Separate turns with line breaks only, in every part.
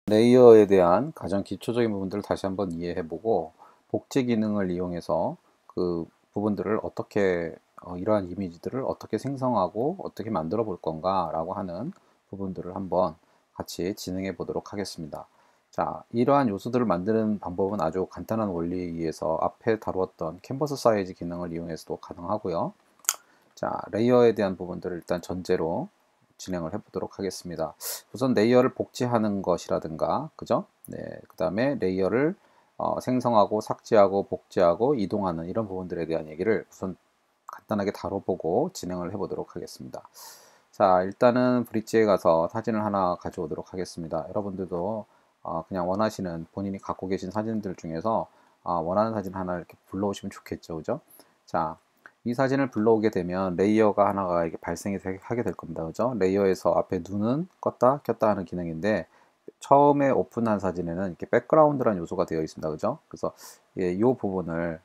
레이어에 대한 가장 기초적인 부분들을 다시 한번 이해해보고 복제 기능을 이용해서 그 부분들을 어떻게 이러한 이미지들을 어떻게 생성하고 어떻게 만들어 볼 건가 라고 하는 부분들을 한번 같이 진행해 보도록 하겠습니다. 자, 이러한 요소들을 만드는 방법은 아주 간단한 원리에 의해서 앞에 다루었던 캔버스 사이즈 기능을 이용해서도 가능하고요. 자, 레이어에 대한 부분들을 일단 전제로 진행을 해보도록 하겠습니다. 우선 레이어를 복제하는 것이라든가, 그죠? 네, 그 다음에 레이어를 생성하고 삭제하고 복제하고 이동하는 이런 부분들에 대한 얘기를 우선 간단하게 다뤄보고 진행을 해보도록 하겠습니다. 자, 일단은 브릿지에 가서 사진을 하나 가져오도록 하겠습니다. 여러분들도 그냥 원하시는 본인이 갖고 계신 사진들 중에서 원하는 사진 하나 이렇게 불러오시면 좋겠죠, 그죠? 자, 이 사진을 불러오게 되면 레이어가 하나가 이렇게 발생이 하게 될 겁니다. 그죠? 레이어에서 앞에 눈은 껐다 켰다 하는 기능인데 처음에 오픈한 사진에는 이렇게 백그라운드라는 요소가 되어 있습니다. 그죠? 그래서 이 부분을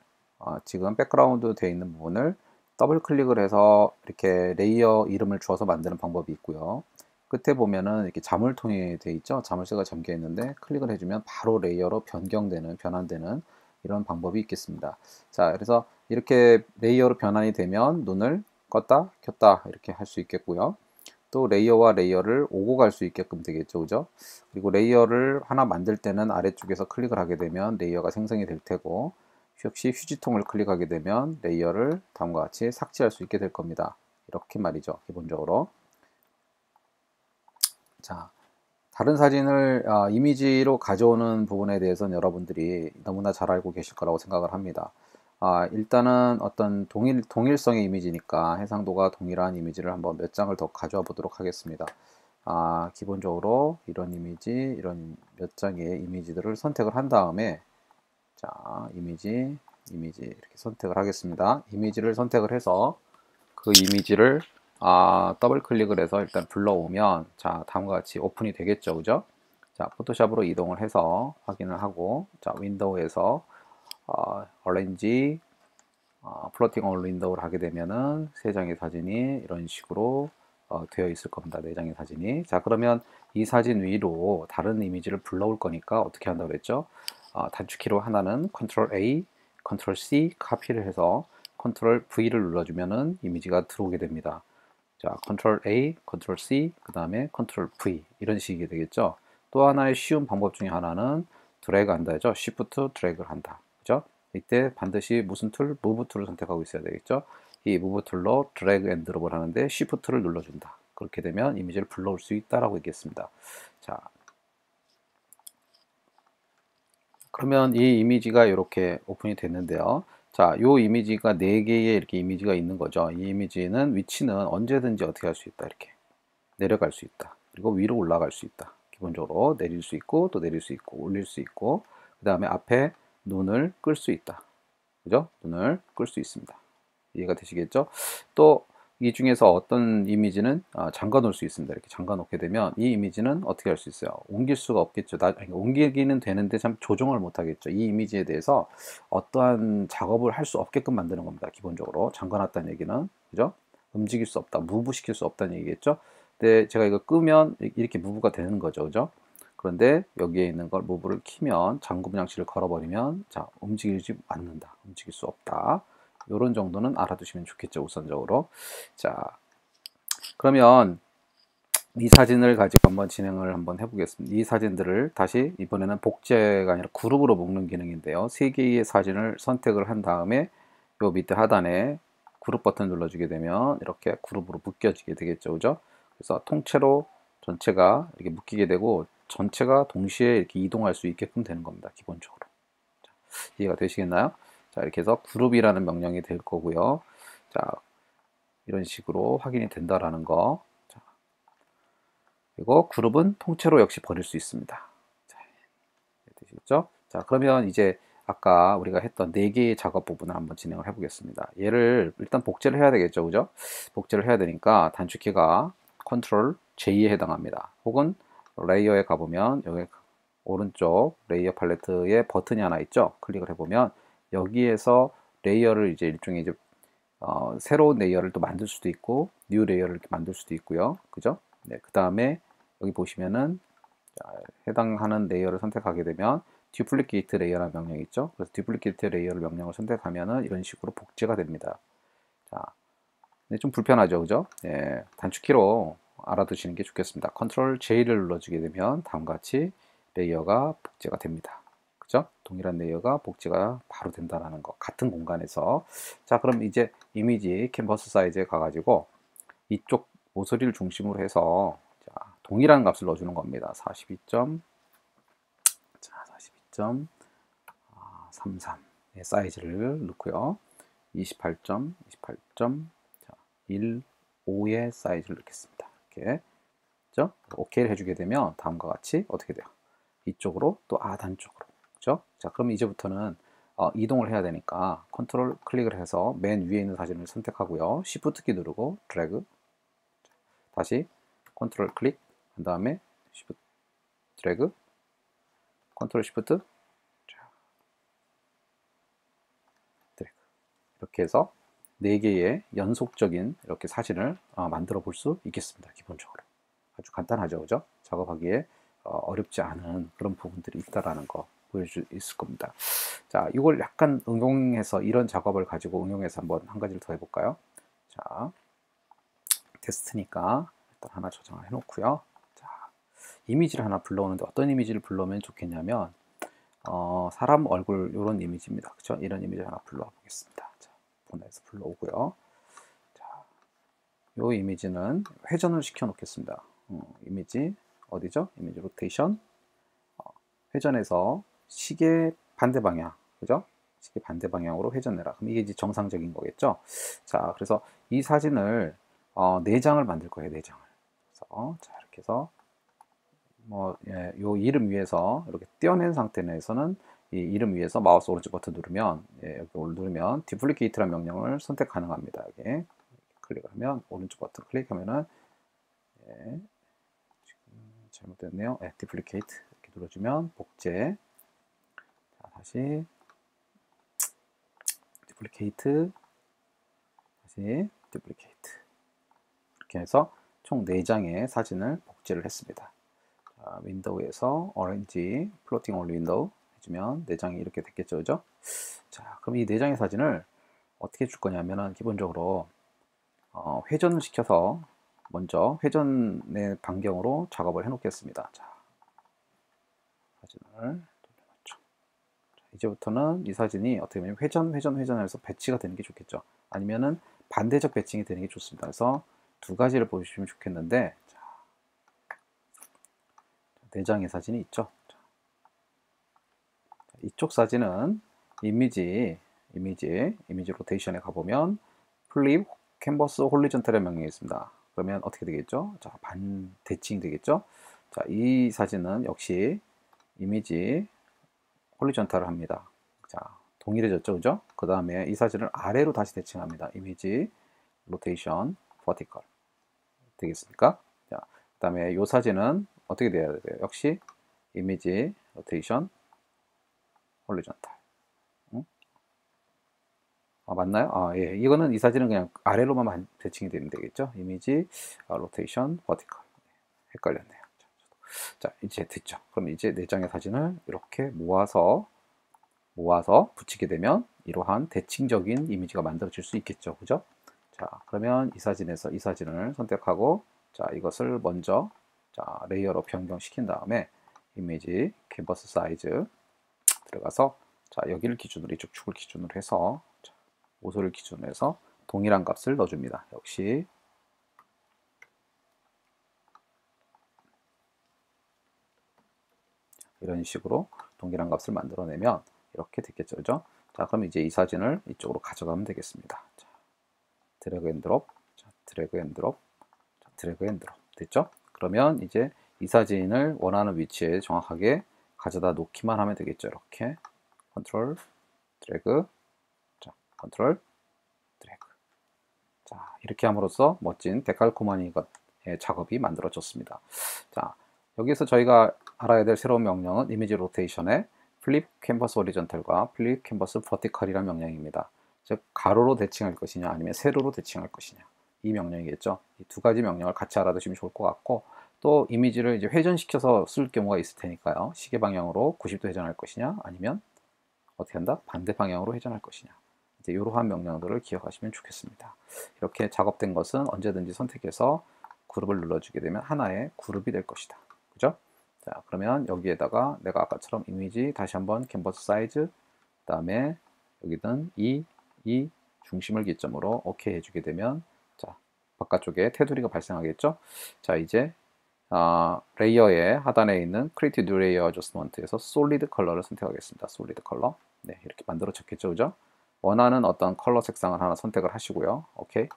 지금 백그라운드 되어 있는 부분을 더블 클릭을 해서 이렇게 레이어 이름을 주어서 만드는 방법이 있고요. 끝에 보면은 이렇게 자물통이 되어 있죠. 자물쇠가 잠겨 있는데 클릭을 해주면 바로 레이어로 변환되는 이런 방법이 있겠습니다. 자, 그래서 이렇게 레이어로 변환이 되면 눈을 껐다 켰다 이렇게 할 수 있겠고요. 또 레이어와 레이어를 오고 갈 수 있게끔 되겠죠, 그죠? 그리고 레이어를 하나 만들 때는 아래쪽에서 클릭을 하게 되면 레이어가 생성이 될 테고, 역시 휴지통을 클릭하게 되면 레이어를 다음과 같이 삭제할 수 있게 될 겁니다. 이렇게 말이죠, 기본적으로. 자, 다른 사진을 이미지로 가져오는 부분에 대해서는 여러분들이 너무나 잘 알고 계실 거라고 생각을 합니다. 일단은 어떤 동일성의 이미지니까 해상도가 동일한 이미지를 한번 몇 장을 더 가져와 보도록 하겠습니다. 기본적으로 이런 이미지, 이런 몇 장의 이미지들을 선택을 한 다음에 자, 이미지 이렇게 선택을 하겠습니다. 이미지를 선택을 해서 그 이미지를 더블 클릭을 해서 일단 불러오면 자, 다음과 같이 오픈이 되겠죠, 그죠? 자, 포토샵으로 이동을 해서 확인을 하고 자, 윈도우에서 어레인지 플로팅 온 윈도우를 하게 되면은 세 장의 사진이 이런 식으로 되어 있을 겁니다. 네 장의 사진이. 자, 그러면 이 사진 위로 다른 이미지를 불러올 거니까 어떻게 한다고 그랬죠? 단축키로 하나는 Ctrl A, Ctrl C 카피를 해서 Ctrl V를 눌러주면은 이미지가 들어오게 됩니다. 자, Ctrl A, Ctrl C, 그 다음에 Ctrl V 이런 식이 되겠죠. 또 하나의 쉬운 방법 중에 하나는 드래그 한다죠. Shift 드래그를 한다. 그죠? 이때 반드시 무슨 툴? 무브 툴을 선택하고 있어야 되겠죠. 이 무브 툴로 드래그 앤 드롭을 하는데 Shift를 눌러준다. 그렇게 되면 이미지를 불러올 수 있다라고 얘기했습니다. 자, 그러면 이 이미지가 이렇게 오픈이 됐는데요. 자, 이 이미지가 4개의 이렇게 이미지가 있는 거죠. 이 이미지는 위치는 언제든지 어떻게 할 수 있다. 이렇게 내려갈 수 있다. 그리고 위로 올라갈 수 있다. 기본적으로 내릴 수 있고 또 내릴 수 있고 올릴 수 있고 그 다음에 앞에 눈을 끌 수 있다. 그죠? 눈을 끌 수 있습니다. 이해가 되시겠죠? 또 이 중에서 어떤 이미지는 잠가 놓을 수 있습니다. 이렇게 잠가 놓게 되면 이 이미지는 어떻게 할 수 있어요? 옮길 수가 없겠죠. 아니, 옮기기는 되는데 참 조정을 못 하겠죠. 이 이미지에 대해서 어떠한 작업을 할 수 없게끔 만드는 겁니다. 기본적으로 잠가 놨다는 얘기는 그죠? 움직일 수 없다, 무브 시킬 수 없다는 얘기겠죠. 근데 제가 이거 끄면 이렇게 무브가 되는 거죠, 그죠? 그런데 여기에 있는 걸 무브를 키면 잠금 장치를 걸어버리면 자, 움직이지 않는다, 움직일 수 없다. 요런 정도는 알아두시면 좋겠죠, 우선적으로. 자, 그러면 이 사진을 가지고 한번 진행을 한번 해보겠습니다. 이 사진들을 다시 이번에는 복제가 아니라 그룹으로 묶는 기능인데요. 세 개의 사진을 선택을 한 다음에 요 밑에 하단에 그룹 버튼 눌러주게 되면 이렇게 그룹으로 묶여지게 되겠죠, 그죠? 그래서 통째로 전체가 이렇게 묶이게 되고 전체가 동시에 이렇게 이동할 수 있게끔 되는 겁니다, 기본적으로. 자, 이해가 되시겠나요? 자, 이렇게 해서 그룹이라는 명령이 될 거고요. 자, 이런 식으로 확인이 된다라는 거. 자, 그리고 그룹은 통째로 역시 버릴 수 있습니다. 자, 되시겠죠? 자, 그러면 이제 아까 우리가 했던 4개의 작업 부분을 한번 진행을 해보겠습니다. 얘를 일단 복제를 해야 되겠죠, 그죠? 복제를 해야 되니까 단축키가 Ctrl J에 해당합니다. 혹은 레이어에 가보면 여기 오른쪽 레이어 팔레트에 버튼이 하나 있죠. 클릭을 해보면 여기에서 레이어를 이제 일종의 이제 새로운 레이어를 또 만들 수도 있고 뉴 레이어를 이렇게 만들 수도 있고요. 그죠? 네, 그 다음에 여기 보시면은 자, 해당하는 레이어를 선택하게 되면 듀플리케이트 레이어라는 명령이 있죠. 그래서 듀플리케이트 레이어를 명령을 선택하면은 이런 식으로 복제가 됩니다. 자, 근데 좀 불편하죠, 그죠? 예, 단축키로 알아두시는 게 좋겠습니다. 컨트롤 J를 눌러주게 되면 다음과 같이 레이어가 복제가 됩니다. 그죠? 동일한 레이어가 복제가 바로 된다는 거. 같은 공간에서. 자, 그럼 이제 이미지 캔버스 사이즈에 가가지고 이쪽 모서리를 중심으로 해서 자, 동일한 값을 넣어주는 겁니다. 42점, 자, 42.33의 사이즈를 넣고요. 28점, 28점, 자, 15의 사이즈를 넣겠습니다. 이렇게. 그죠? OK를 해주게 되면 다음과 같이 어떻게 돼요? 이쪽으로 또 하단쪽으로. 그죠? 자, 그럼 이제부터는 이동을 해야 되니까 컨트롤 클릭을 해서 맨 위에 있는 사진을 선택하고요. Shift 키 누르고 드래그. 다시 컨트롤 클릭 한 다음에 Shift 드래그 컨트롤 Shift 드래그 이렇게 해서 4개의 연속적인 이렇게 사진을 만들어 볼 수 있겠습니다. 기본적으로 아주 간단하죠, 그죠? 작업하기에 어렵지 않은 그런 부분들이 있다라는 거 보여줄 수 있을 겁니다. 자, 이걸 약간 응용해서 이런 작업을 가지고 응용해서 한번 한 가지를 더 해볼까요? 자, 테스트니까 일단 하나 저장을 해놓고요. 자, 이미지를 하나 불러오는데 어떤 이미지를 불러오면 좋겠냐면 사람 얼굴 이런 이미지입니다. 그렇죠? 이런 이미지 하나 불러와 보겠습니다. 자, 폰에서 불러오고요. 자, 이 이미지는 회전을 시켜 놓겠습니다. 이미지 어디죠? 이미지 로테이션 회전해서 시계 반대 방향, 그죠? 시계 반대 방향으로 회전해라. 그럼 이게 이제 정상적인 거겠죠? 자, 그래서 이 사진을 4장을 만들 거예요. 4장을. 그래서 자, 이렇게 해서 요 이름 위에서 이렇게 떼어낸 상태 내에서는 이 이름 위에서 마우스 오른쪽 버튼 누르면 여기 누르면 디플리케이트라는 명령을 선택 가능합니다. 여기 클릭을 하면 오른쪽 버튼 클릭하면은 지금 잘못됐네요. 디플리케이트 이렇게 눌러주면 복제. 자, 다시 디플리케이트 다시 디플리케이트 이렇게 해서 총 4장의 사진을 복제를 했습니다. 자, 윈도우에서 오렌지 플로팅 올 윈도우 해주면 4장이 이렇게 됐겠죠, 그죠? 자, 그럼 이 4장의 사진을 어떻게 줄 거냐면은 기본적으로 회전을 시켜서 먼저 회전의 반경으로 작업을 해 놓겠습니다. 자, 사진을 돌려놓죠. 자, 이제부터는 이 사진이 어떻게 보면 회전해서 배치가 되는 게 좋겠죠. 아니면은 반대적 배치가 되는 게 좋습니다. 그래서 두 가지를 보시면 좋겠는데, 자, 4장의 사진이 있죠. 자, 이쪽 사진은 이미지 로테이션에 가보면 플립 캔버스 홀리전탈의 명령이 있습니다. 그러면 어떻게 되겠죠? 자, 반 대칭 되겠죠? 자, 이 사진은 역시 이미지 홀리전탈을 합니다. 자, 동일해졌죠, 그죠? 그 다음에 이 사진을 아래로 다시 대칭합니다. 이미지 로테이션 버티컬 되겠습니까? 자, 그 다음에 이 사진은 어떻게 돼야 돼요? 역시 이미지 로테이션 홀리전탈. 맞나요? 예. 이거는 이 사진은 그냥 아래로만 배칭이 되면 되겠죠? 이미지, 로테이션, 버티컬. 헷갈렸네요. 자, 이제 됐죠. 그럼 이제 4장의 사진을 이렇게 모아서 붙이게 되면 이러한 대칭적인 이미지가 만들어질 수 있겠죠. 그죠? 자, 그러면 이 사진에서 이 사진을 선택하고, 자, 이것을 먼저, 자, 레이어로 변경시킨 다음에 이미지, 캔버스 사이즈 들어가서, 자, 여기를 기준으로, 이쪽 축을 기준으로 해서, 모서리를 기준으로 해서 동일한 값을 넣어줍니다. 역시 이런 식으로 동일한 값을 만들어내면 이렇게 됐겠죠, 그죠? 자, 그럼 이제 이 사진을 이쪽으로 가져가면 되겠습니다. 자, 드래그 앤 드롭, 자, 드래그 앤 드롭, 자, 드래그 앤 드롭 됐죠? 그러면 이제 이 사진을 원하는 위치에 정확하게 가져다 놓기만 하면 되겠죠. 이렇게 컨트롤 드래그, 자, 컨트롤 드래그. 자, 이렇게 함으로써 멋진 데칼코마니 작업이 만들어졌습니다. 자, 여기서 저희가 알아야 될 새로운 명령은 이미지 로테이션의 플립 캔버스 호리전탈과 플립 캔버스 버티컬이라는 명령입니다. 즉, 가로로 대칭할 것이냐 아니면 세로로 대칭할 것이냐 이 명령이겠죠. 이 두 가지 명령을 같이 알아두시면 좋을 것 같고, 또 이미지를 이제 회전시켜서 쓸 경우가 있을 테니까요. 시계 방향으로 90도 회전할 것이냐, 아니면 어떻게 한다? 반대 방향으로 회전할 것이냐. 이제 이러한 명령들을 기억하시면 좋겠습니다. 이렇게 작업된 것은 언제든지 선택해서 그룹을 눌러주게 되면 하나의 그룹이 될 것이다. 그죠? 자, 그러면 여기에다가 내가 아까처럼 이미지 다시 한번 캔버스 사이즈, 그 다음에 여기는 이 중심을 기점으로 오케이 해주게 되면, 자, 바깥쪽에 테두리가 발생하겠죠? 자, 이제 레이어의 하단에 있는 Create New Layer Adjustment에서 솔리드 컬러를 선택하겠습니다. 솔리드 컬러. 네, 이렇게 만들어졌겠죠, 그죠? 원하는 어떤 컬러 색상을 하나 선택을 하시고요. 오케이.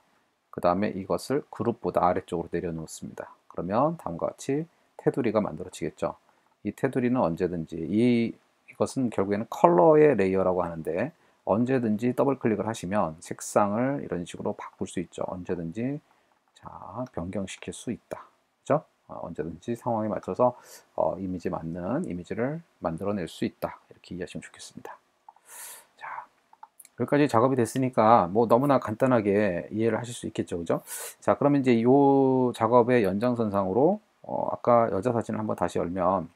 그 다음에 이것을 그룹보다 아래쪽으로 내려놓습니다. 그러면 다음과 같이 테두리가 만들어지겠죠. 이 테두리는 언제든지 이것은 결국에는 컬러의 레이어라고 하는데, 언제든지 더블 클릭을 하시면 색상을 이런 식으로 바꿀 수 있죠. 언제든지 자 변경시킬 수 있다. 그죠? 언제든지 상황에 맞춰서 이미지 맞는 이미지를 만들어낼 수 있다. 이렇게 이해하시면 좋겠습니다. 자, 여기까지 작업이 됐으니까 뭐 너무나 간단하게 이해를 하실 수 있겠죠, 그죠? 자, 그러면 이제 이 작업의 연장선상으로 아까 여자 사진을 한번 다시 열면,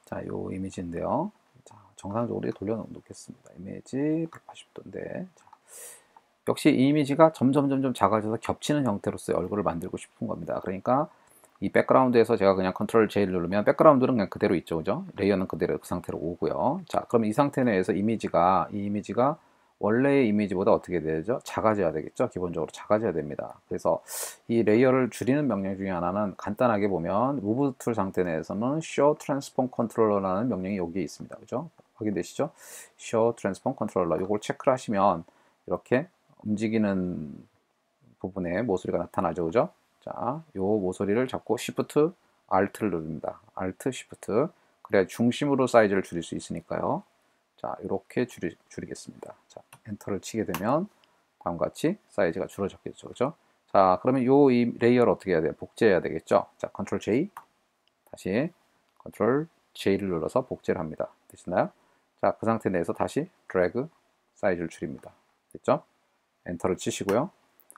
자, 요 이미지인데요. 자, 정상적으로 돌려놓겠습니다. 이미지 180도인데, 자, 역시 이 이미지가 점점 작아져서 겹치는 형태로서의 얼굴을 만들고 싶은 겁니다. 그러니까 이 백그라운드에서 제가 그냥 컨트롤 J를 누르면 백그라운드는 그냥 그대로 있죠, 그죠? 레이어는 그대로 그 상태로 오고요. 자, 그럼 이 상태 내에서 이 이미지가 원래의 이미지보다 어떻게 되죠? 작아져야 되겠죠? 기본적으로 작아져야 됩니다. 그래서 이 레이어를 줄이는 명령 중에 하나는 간단하게 보면 무브 툴 상태 내에서는 Show Transform Controller라는 명령이 여기에 있습니다, 그죠? 확인되시죠? Show Transform Controller 이걸 체크를 하시면 이렇게 움직이는 부분에 모서리가 나타나죠, 그죠? 자, 요 모서리를 잡고 Shift Alt를 누릅니다. Alt Shift. 그래야 중심으로 사이즈를 줄일 수 있으니까요. 자, 이렇게 줄이겠습니다. 자, 엔터를 치게 되면 다음과 같이 사이즈가 줄어졌겠죠, 그죠? 자, 그러면 이 레이어를 어떻게 해야 돼요? 복제해야 되겠죠? 자, Ctrl J. 다시 Ctrl J를 눌러서 복제를 합니다. 되시나요? 자, 그 상태 내에서 다시 드래그 사이즈를 줄입니다. 됐죠? 엔터를 치시고요.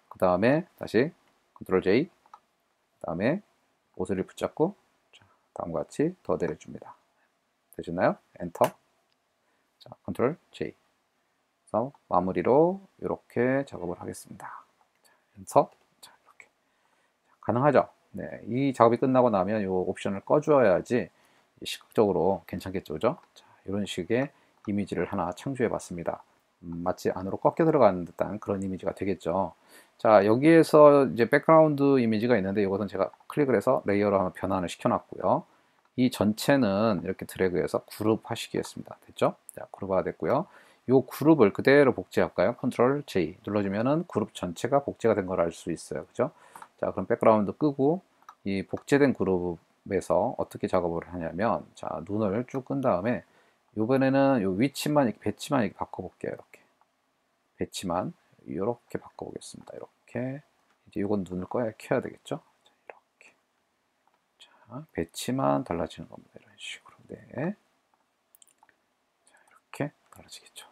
그 다음에 다시 Ctrl J, 그 다음에 모서리를 붙잡고 자, 다음과 같이 더 내려줍니다. 되셨나요? 엔터. 자, Ctrl J. 그래서 마무리로 이렇게 작업을 하겠습니다. 자, 엔터. 자, 이렇게 가능하죠? 네, 이 작업이 끝나고 나면 이 옵션을 꺼주어야지 시각적으로 괜찮겠죠, 그죠? 자, 이런 식의 이미지를 하나 창조해 봤습니다. 마치 안으로 꺾여 들어가는 듯한 그런 이미지가 되겠죠. 자, 여기에서 이제 백그라운드 이미지가 있는데 이것은 제가 클릭을 해서 레이어로 한번 변환을 시켜놨고요. 이 전체는 이렇게 드래그해서 그룹 하시겠습니다. 됐죠? 자, 그룹화가 됐고요. 이 그룹을 그대로 복제할까요? Ctrl J 눌러주면은 그룹 전체가 복제가 된 걸 알 수 있어요. 그죠? 자, 그럼 백그라운드 끄고 이 복제된 그룹에서 어떻게 작업을 하냐면, 자, 눈을 쭉 끈 다음에 이번에는 요 위치만 이렇게 배치만 이렇게 바꿔볼게요. 이렇게 배치만 이렇게 바꿔보겠습니다. 이렇게 이제 이건 눈을 켜야 되겠죠? 자, 이렇게 자, 배치만 달라지는 겁니다. 이런 식으로. 네. 자, 이렇게 달라지겠죠.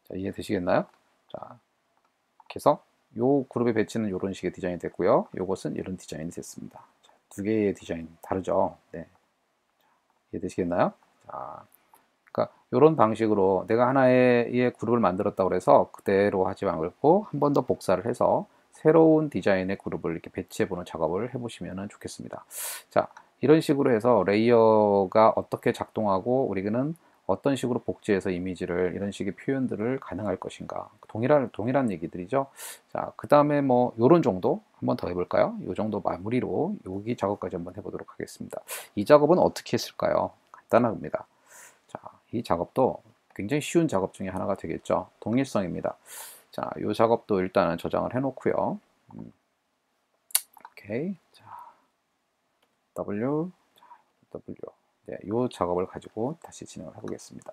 자, 이해되시겠나요? 자, 이렇게 해서 요 그룹의 배치는 이런 식의 디자인이 됐고요. 요것은 이런 디자인이 됐습니다. 자, 두 개의 디자인 다르죠? 네. 이해되시겠나요? 자, 그러니까 이런 방식으로 내가 하나의 그룹을 만들었다고 해서 그대로 하지 말고 한 번 더 복사를 해서 새로운 디자인의 그룹을 이렇게 배치해 보는 작업을 해보시면 좋겠습니다. 자, 이런 식으로 해서 레이어가 어떻게 작동하고 우리는 어떤 식으로 복제해서 이미지를 이런 식의 표현들을 가능할 것인가, 동일한 얘기들이죠. 자, 그 다음에 뭐 요런 정도 한번 더 해볼까요? 요 정도 마무리로 여기 작업까지 한번 해보도록 하겠습니다. 이 작업은 어떻게 했을까요? 간단합니다. 자, 이 작업도 굉장히 쉬운 작업 중에 하나가 되겠죠. 동일성입니다. 자, 이 작업도 일단은 저장을 해 놓고요. 오케이. 자, W, 자, W. 네, 이 작업을 가지고 다시 진행을 해보겠습니다.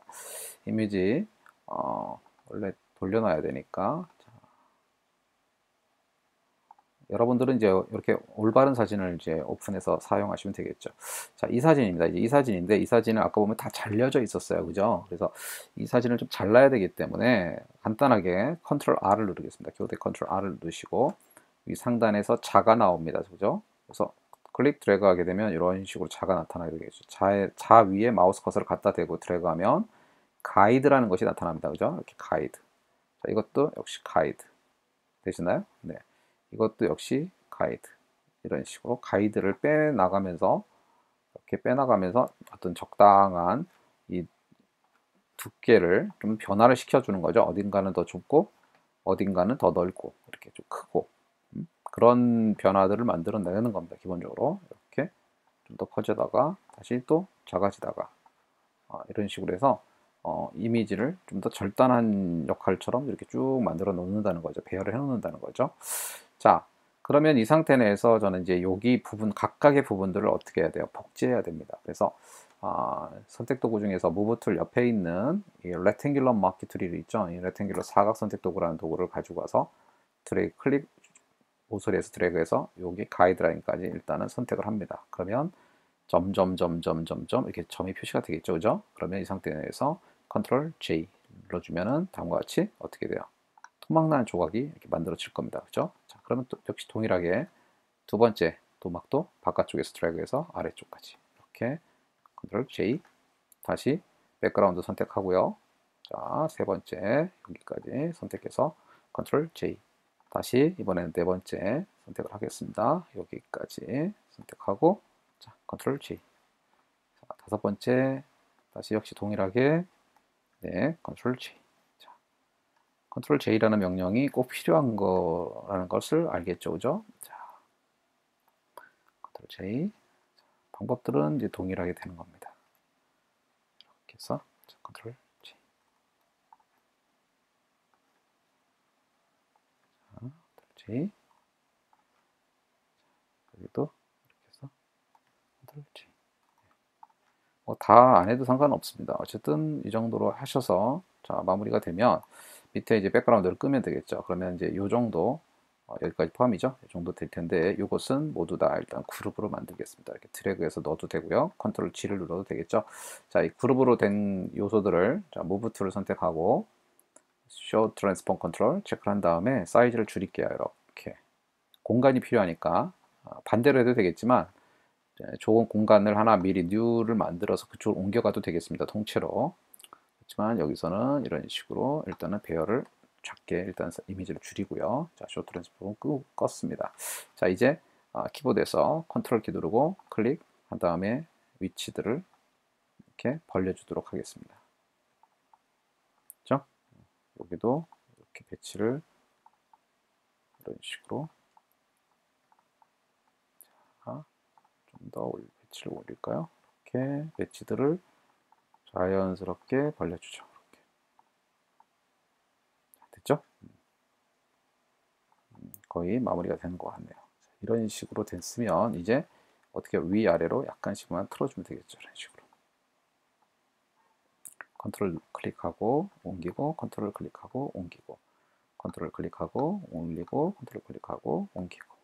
이미지, 원래 돌려놔야 되니까. 자, 여러분들은 이제 이렇게 올바른 사진을 이제 오픈해서 사용하시면 되겠죠. 자, 이 사진입니다. 이제 이 사진인데 이 사진은 아까 보면 다 잘려져 있었어요. 그죠? 그래서 이 사진을 좀 잘라야 되기 때문에 간단하게 Ctrl R을 누르겠습니다. 교대 Ctrl R을 누르시고 이 상단에서 자가 나옵니다. 그죠? 그래서 클릭 드래그 하게 되면 이런 식으로 자가 나타나게 되겠죠. 자 위에 마우스 커서를 갖다 대고 드래그하면 가이드라는 것이 나타납니다. 그죠? 이렇게 가이드. 자, 이것도 역시 가이드. 되시나요? 네. 이것도 역시 가이드. 이런 식으로 가이드를 빼나가면서 이렇게 빼나가면서 어떤 적당한 이 두께를 좀 변화를 시켜주는 거죠. 어딘가는 더 좁고 어딘가는 더 넓고 이렇게 좀 크고 그런 변화들을 만들어내는 겁니다. 기본적으로 이렇게 좀 더 커지다가 다시 또 작아지다가 이런 식으로 해서 이미지를 좀 더 절단한 역할처럼 이렇게 쭉 만들어 놓는다는 거죠. 배열을 해 놓는다는 거죠. 자, 그러면 이 상태 내에서 저는 이제 여기 부분 각각의 부분들을 어떻게 해야 돼요? 복제해야 됩니다. 그래서 선택 도구 중에서 무브 툴 옆에 있는 이 rectangular marquee 툴이 있죠. 이 rectangular 사각 선택 도구라는 도구를 가지고 와서 드래그 클릭 모서리에서 드래그해서 여기 가이드라인까지 일단은 선택을 합니다. 그러면 점점점점점점 이렇게 점이 표시가 되겠죠, 그죠? 그러면 이 상태에서 컨트롤 J 눌러주면은 다음과 같이 어떻게 돼요? 토막난 조각이 이렇게 만들어질 겁니다, 그죠? 자, 그러면 또 역시 동일하게 두 번째 도막도 바깥쪽에서 드래그해서 아래쪽까지 이렇게 컨트롤 J 다시 백그라운드 선택하고요. 자, 세 번째 여기까지 선택해서 컨트롤 J 다시 이번에는 네 번째 선택을 하겠습니다. 여기까지 선택하고 자, 컨트롤 J 자, 다섯 번째 다시 역시 동일하게 네, 컨트롤 J 자, 컨트롤 J라는 명령이 꼭 필요한 거라는 것을 알겠죠, 그죠? 자, 컨트롤 J 자, 방법들은 이제 동일하게 되는 겁니다. 이렇게 해서 자, 컨트롤 J 자, 컨트롤 J 여기도 이렇게 해서 컨트롤 J 다 안 해도 상관없습니다. 어쨌든 이 정도로 하셔서 자, 마무리가 되면 밑에 이제 백그라운드를 끄면 되겠죠. 그러면 이제 요 정도 여기까지 포함이죠. 이 정도 될 텐데 이것은 모두 다 일단 그룹으로 만들겠습니다. 이렇게 드래그해서 넣어도 되고요. 컨트롤 G를 눌러도 되겠죠. 자, 이 그룹으로 된 요소들을 자, 무브 툴을 선택하고 Show Transform Control 체크를 한 다음에 사이즈를 줄일게요. 이렇게 공간이 필요하니까 반대로 해도 되겠지만 좋은 공간을 하나 미리 뉴를 만들어서 그쪽으로 옮겨가도 되겠습니다. 통째로. 그렇지만 여기서는 이런 식으로 일단은 배열을 작게 일단 이미지를 줄이고요. 자, 쇼 트랜스폼 껐습니다. 자, 이제 키보드에서 컨트롤 키 누르고 클릭 한 다음에 위치들을 이렇게 벌려주도록 하겠습니다. 그렇죠? 여기도 이렇게 배치를 이런 식으로 좀 더 배치를 올릴까요? 이렇게 배치들을 자연스럽게 벌려주죠. 이렇게. 됐죠? 거의 마무리가 되는 것 같네요. 이런 식으로 됐으면 이제 어떻게 위아래로 약간씩만 틀어주면 되겠죠. 이런 식으로. 컨트롤 클릭하고 옮기고 컨트롤 클릭하고 옮기고 컨트롤 클릭하고 올리고 컨트롤 클릭하고 옮기고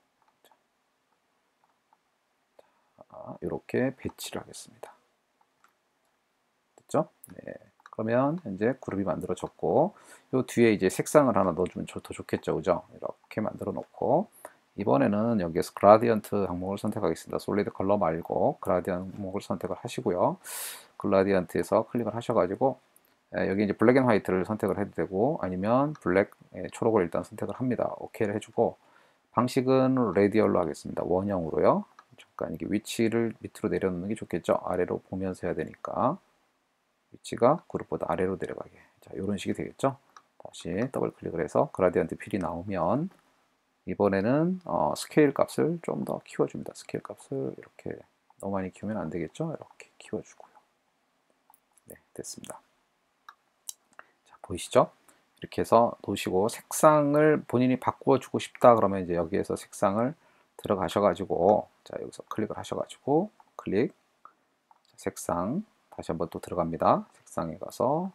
자, 이렇게 배치를 하겠습니다. 됐죠? 네. 그러면 현재 그룹이 만들어졌고 요 뒤에 이제 색상을 하나 넣어주면 더 좋겠죠, 그죠? 이렇게 만들어 놓고 이번에는 여기에서 그라디언트 항목을 선택하겠습니다. 솔리드 컬러 말고 그라디언트 항목을 선택을 하시고요. 그라디언트에서 클릭을 하셔가지고 여기 이제 블랙 앤 화이트를 선택을 해도 되고 아니면 블랙 초록을 일단 선택을 합니다. 오케이를 해주고 방식은 레디얼로 하겠습니다. 원형으로요. 잠깐 이게 위치를 밑으로 내려놓는 게 좋겠죠. 아래로 보면서 해야 되니까 위치가 그룹보다 아래로 내려가게. 자, 이런 식이 되겠죠. 다시 더블 클릭을 해서 그라디언트 필이 나오면 이번에는 스케일 값을 좀 더 키워줍니다. 스케일 값을 이렇게 너무 많이 키우면 안 되겠죠. 이렇게 키워주고요. 네, 됐습니다. 자, 보이시죠? 이렇게 해서 놓으시고 색상을 본인이 바꾸어주고 싶다 그러면 이제 여기에서 색상을 들어가셔가지고 자, 여기서 클릭을 하셔가지고 클릭 색상 다시 한번 또 들어갑니다. 색상에 가서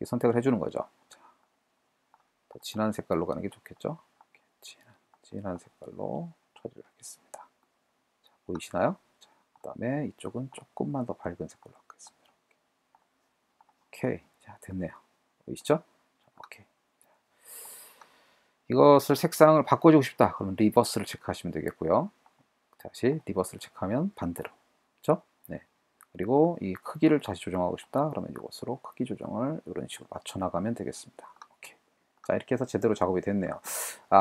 선택을 해주는 거죠. 자, 더 진한 색깔로 가는 게 좋겠죠. 진한 색깔로 처리를 하겠습니다. 자, 보이시나요? 그 다음에 이쪽은 조금만 더 밝은 색깔로 하겠습니다. 오케이. 자, 됐네요. 보이시죠? 자, 오케이. 자, 이것을 색상을 바꿔주고 싶다. 그러면 리버스를 체크하시면 되겠고요. 다시 리버스를 체크하면 반대로. 그렇죠? 네. 그리고 이 크기를 다시 조정하고 싶다. 그러면 이것으로 크기 조정을 이런 식으로 맞춰 나가면 되겠습니다. 오케이. 자, 이렇게 해서 제대로 작업이 됐네요.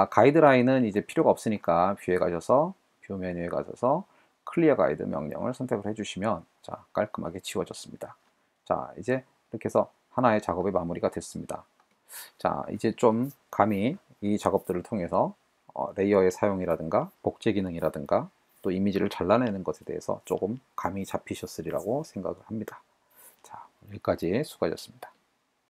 가이드라인은 이제 필요가 없으니까 뷰에 가셔서 뷰 메뉴에 가셔서 클리어 가이드 명령을 선택을 해주시면 자, 깔끔하게 지워졌습니다. 자, 이제 이렇게 해서 하나의 작업의 마무리가 됐습니다. 자, 이제 좀 감히 이 작업들을 통해서 레이어의 사용이라든가 복제 기능이라든가 또 이미지를 잘라내는 것에 대해서 조금 감이 잡히셨으리라고 생각을 합니다. 자, 여기까지 수고하셨습니다.